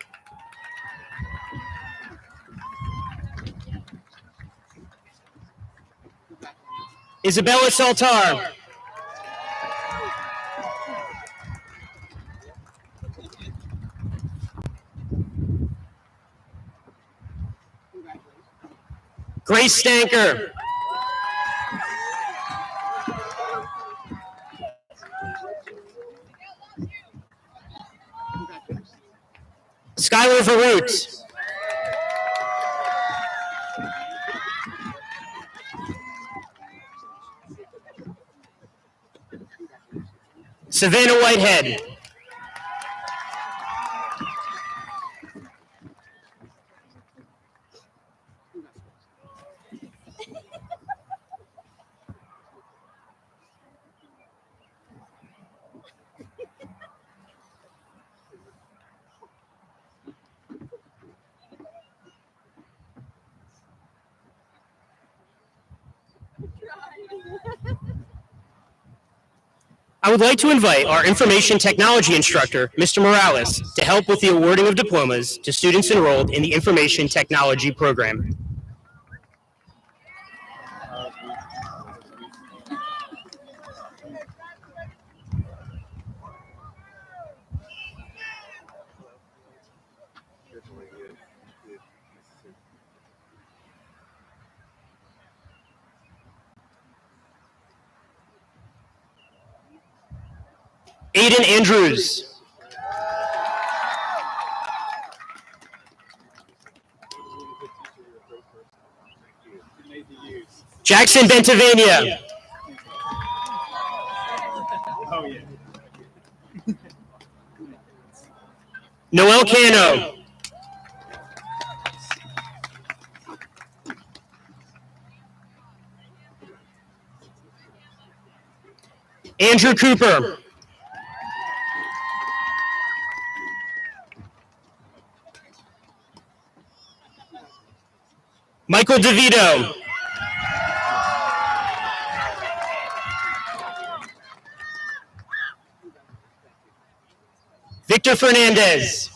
Isabella Saltar. Grace Stanker. Skylar Varut. Savannah Whitehead. I would like to invite our information technology instructor, Mr. Morales, to help with the awarding of diplomas to students enrolled in the information technology program. Aiden Andrews. Jackson Bentavania. Noel Cano. Andrew Cooper. Michael DeVito. Victor Fernandez.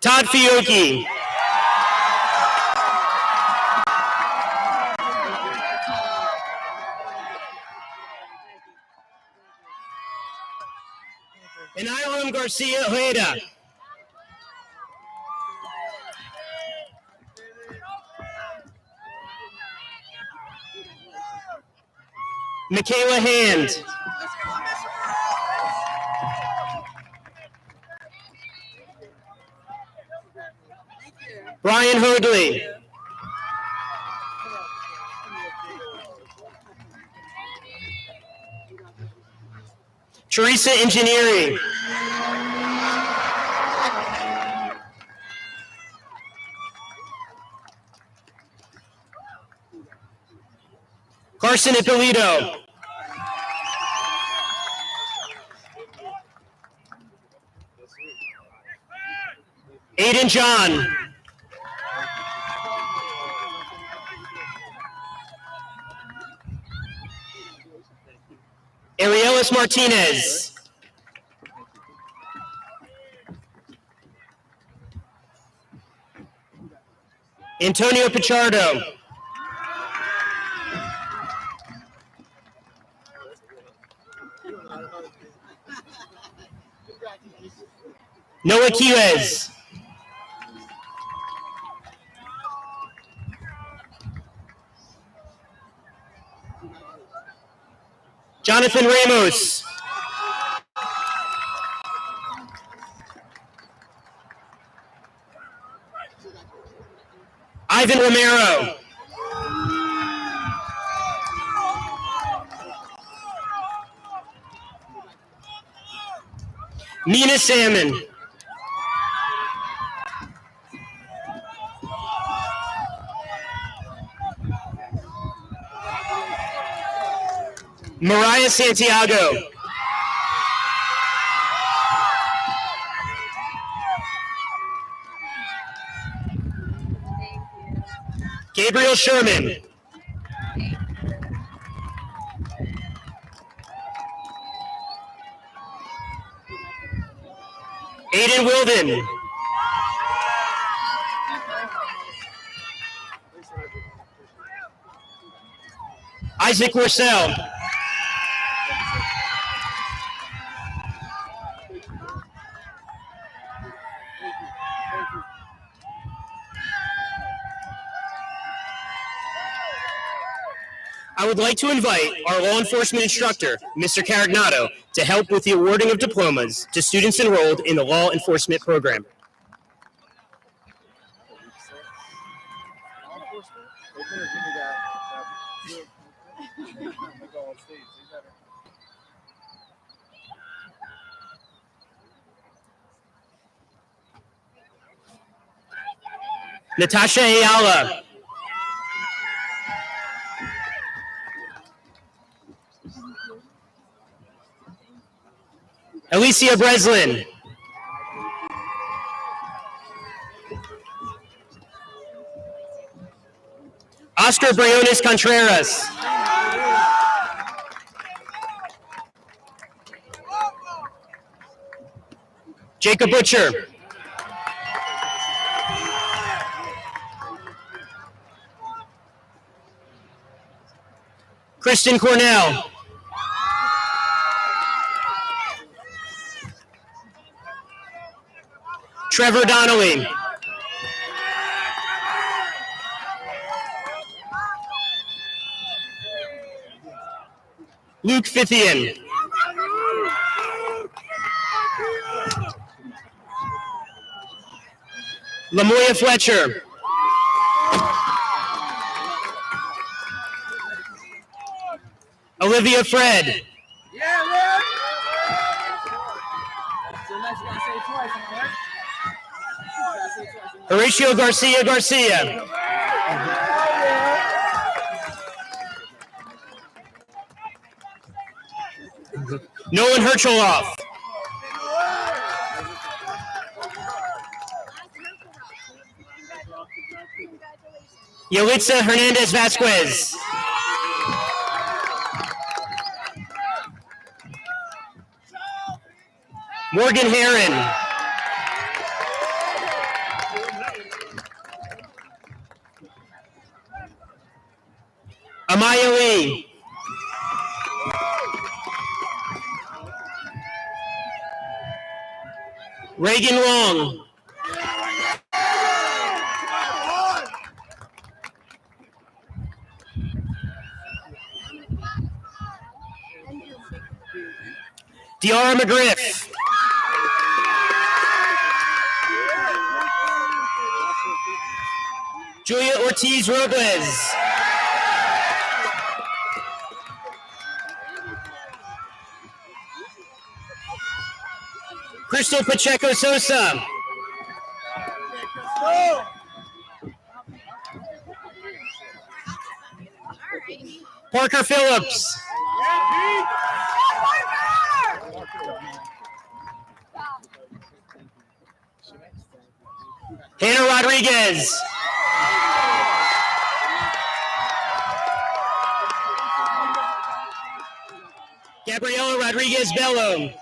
Todd Fiocchi. And Iram Garcia Ojeda. Michaela Hand. Brian Hoadley. Teresa Engineering. Carson Ippolito. Aiden John. Arielis Martinez. Antonio Pichardo. Noah Quiles. Jonathan Ramos. Ivan Romero. Nina Salmon. Mariah Santiago. Gabriel Sherman. Aiden Wilden. Isaac Worcel. I would like to invite our law enforcement instructor, Mr. Carignato, to help with the awarding of diplomas to students enrolled in the law enforcement program. Natasha Ayala. Alicia Breslin. Oscar Briones Contreras. Jacob Butcher. Kristen Cornell. Trevor Donnelly. Luke Fithian. Lamoya Fletcher. Olivia Fred. Horatio Garcia. Nolan Hercheloff. Yalitza Hernandez Vasquez. Morgan Herron. Amaya Lee. Reagan Long. Diara McGriff. Julia Ortiz Robles. Crystal Pacheco Sosa. Parker Phillips. Hannah Rodriguez. Gabriela Rodriguez Bello.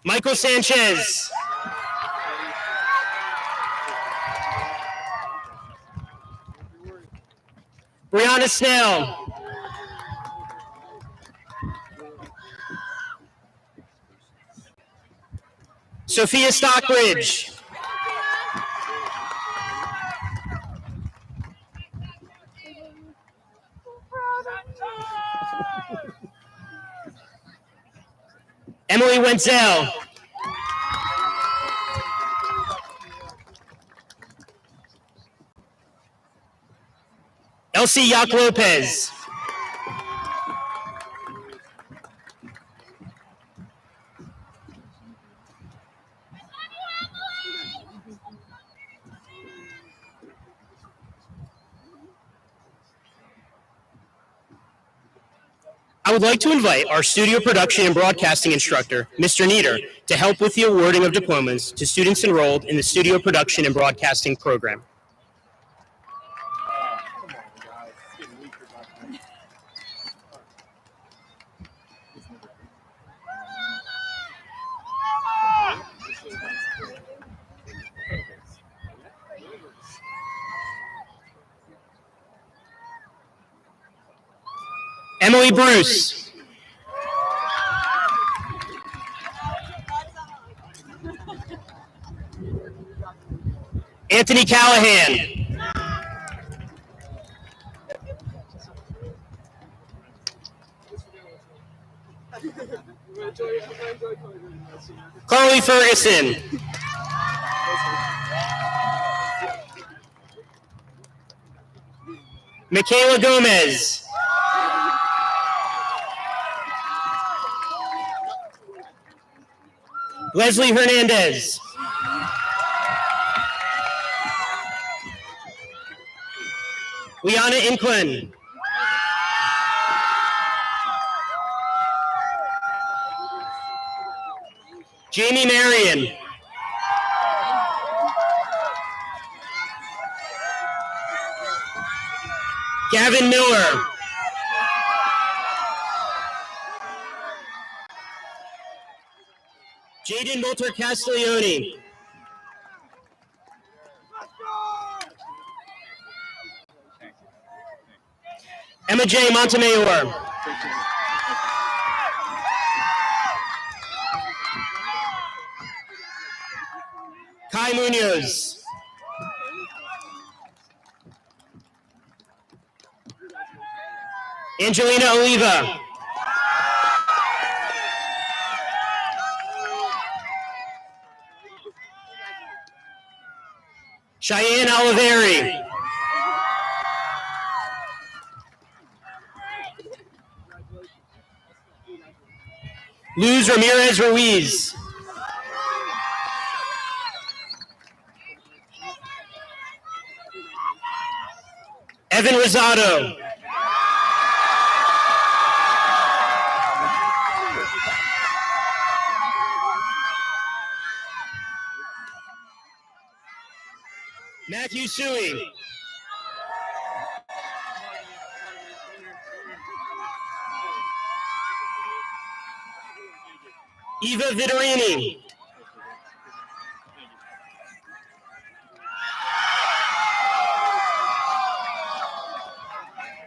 Michael Sanchez. Brianna Snell. Sophia Stockbridge. Emily Wenzel. Elsie Yak Lopez. I would like to invite our studio production and broadcasting instructor, Mr. Nieder, to help with the awarding of diplomas to students enrolled in the studio production and broadcasting program. Emily Bruce. Anthony Callahan. Carly Ferguson. Michaela Gomez. Leslie Hernandez. Liana Inclin. Jamie Marion. Gavin Miller. Jaden Moulter Castiglione. Emma J. Montemayor. Kai Munoz. Angelina Oliva. Cheyenne Oliveri. Luz Ramirez Ruiz. Evan Rosado. Matthew Suey. Eva Vitorini.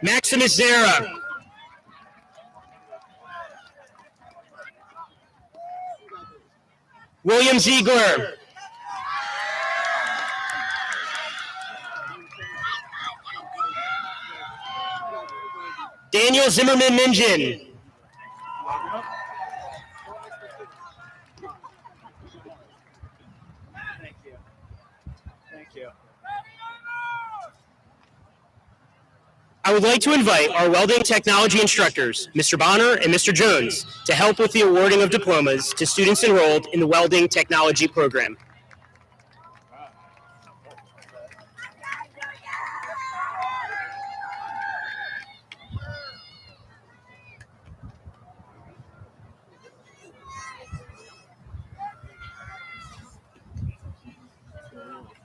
Maximus Zera. William Ziegler. Daniel Zimmerman Minjin. I would like to invite our welding technology instructors, Mr. Bonner and Mr. Jones, to help with the awarding of diplomas to students enrolled in the welding technology program.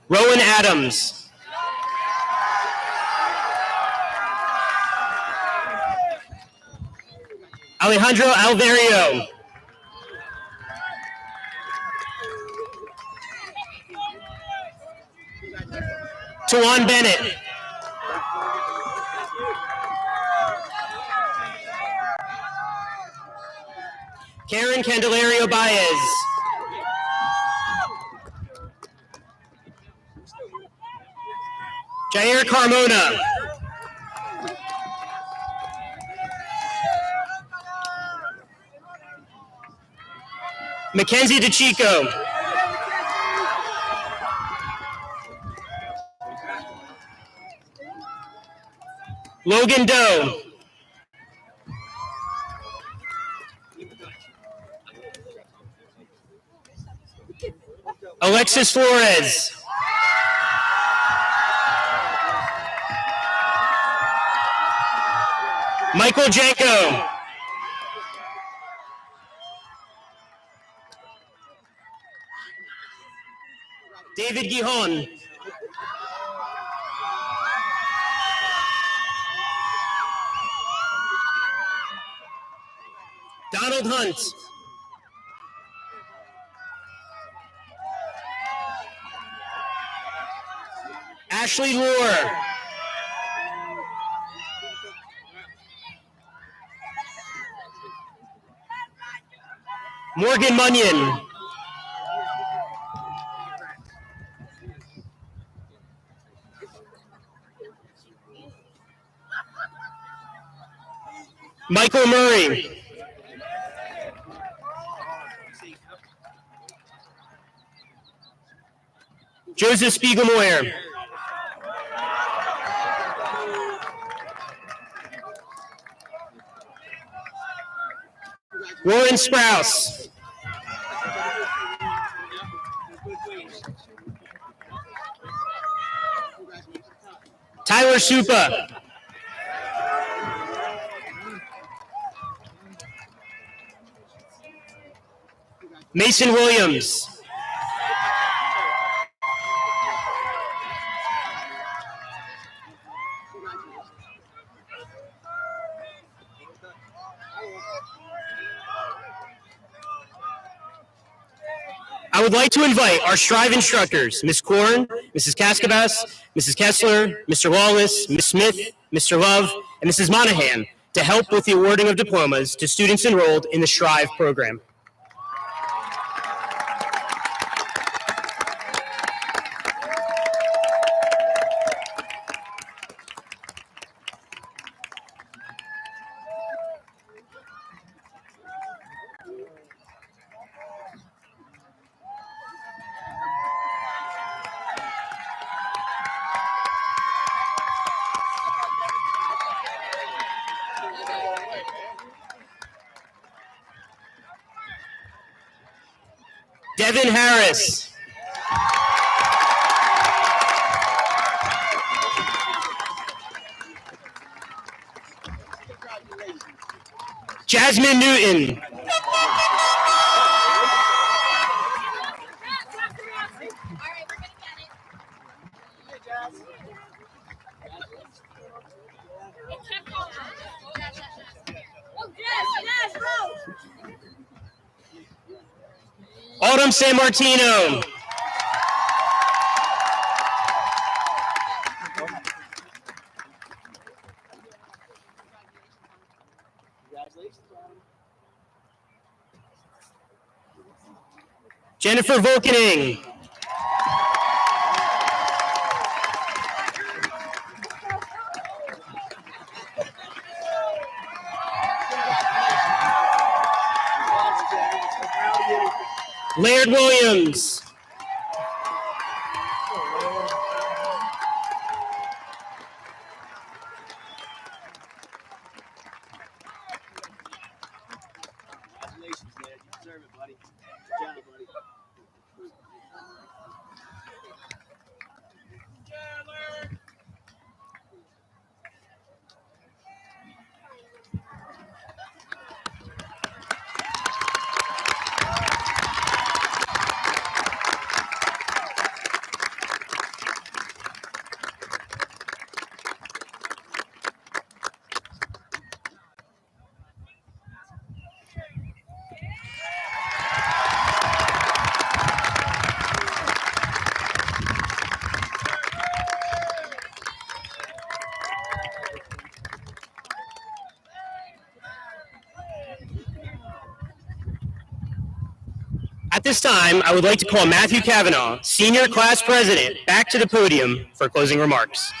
Rowan Adams. Alejandro Alverio. Tawan Bennett. Karen Candelario Baez. Jair Carmona. Mackenzie DeChico. Logan Doe. Alexis Flores. Michael Janko. David Gihon. Donald Hunt. Ashley Lohr. Morgan Munyon. Michael Murray. Joseph Spiegelmoyer. Warren Sprouse. Tyler Supa. Mason Williams. I would like to invite our Strive instructors, Ms. Korn, Mrs. Cascabas, Mrs. Kessler, Mr. Lawless, Ms. Smith, Mr. Love, and Mrs. Monahan to help with the awarding of diplomas to students enrolled in the Strive program. Devin Harris. Jasmine Newton. Autumn San Martino. Jennifer Volkening. Laird Williams. Congratulations, man. You deserve it, buddy. Good job, buddy. At this time, I would like to call Matthew Kavanaugh, Senior Class President, back to the podium for closing remarks.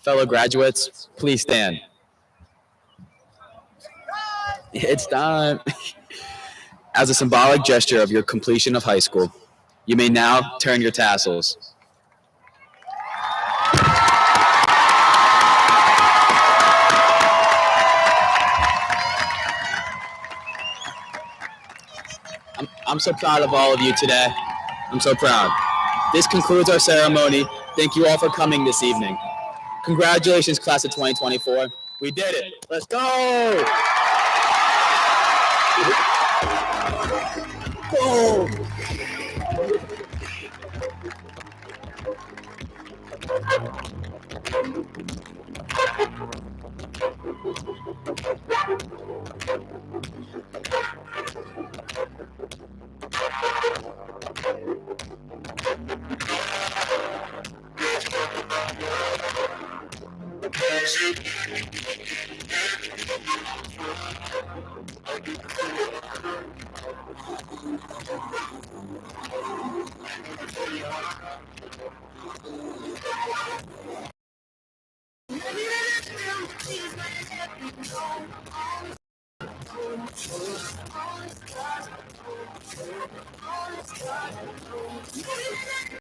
Fellow graduates, please stand. It's time. As a symbolic gesture of your completion of high school, you may now turn your tassels. I'm so proud of all of you today. I'm so proud. This concludes our ceremony. Thank you all for coming this evening. Congratulations, class of 2024. We did it. Let's go.